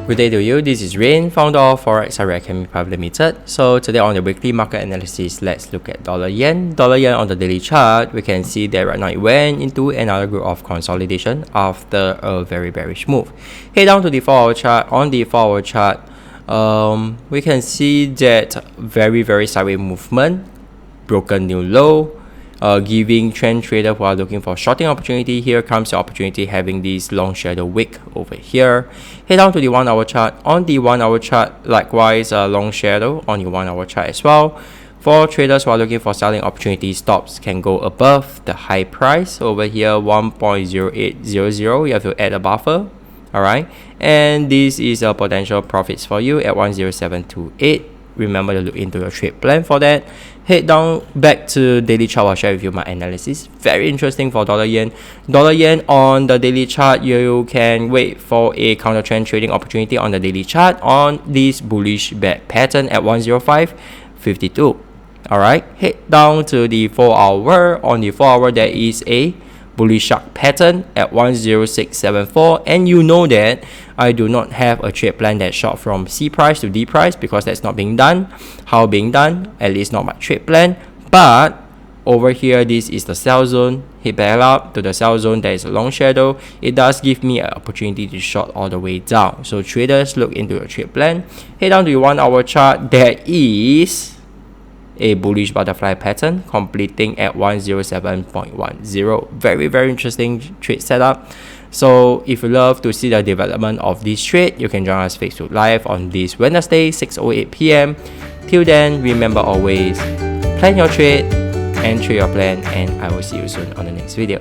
Good day to you, this is Rain, founder of Forex Academy Private Limited. So today on the weekly market analysis, let's look at dollar yen. Dollar yen on the daily chart, we can see that right now it went into another group of consolidation after a very bearish move. Head down to the 4-hour chart. On the 4-hour chart, we can see that very sideways movement, broken new low, giving trend trader who are looking for shorting opportunity. Here comes the opportunity, having this long shadow wick over here. Head down to the 1-hour chart. On the 1-hour chart, likewise a long shadow on the 1-hour chart as well. For traders who are looking for selling opportunity, stops can go above the high price over here, 1.0800. You have to add a buffer. Alright, and this is a potential profits for you at 10728. Remember to look into your trade plan for that. Head down back to daily chart. I'll share with you my analysis. Very interesting for dollar yen. Dollar yen on the daily chart, you can wait for a counter trend trading opportunity on the daily chart on this bullish back pattern at 105.52. Alright, head down to the 4-hour. On the 4-hour, there is a bullish shark pattern at 10674, and you know that I do not have a trade plan that short from C price to D price because that's not being done. How being done? At least not my trade plan. But over here, this is the sell zone. Hit back up to the sell zone. There is a long shadow. It does give me an opportunity to short all the way down. So traders, look into your trade plan. Head down to the 1-hour chart. There is a bullish butterfly pattern completing at 107.10. Very interesting trade setup. So if you love to see the development of this trade, you can join us Facebook Live on this Wednesday 6:08 p.m. Till then, remember always plan your trade and trade your plan, and I will see you soon on the next video.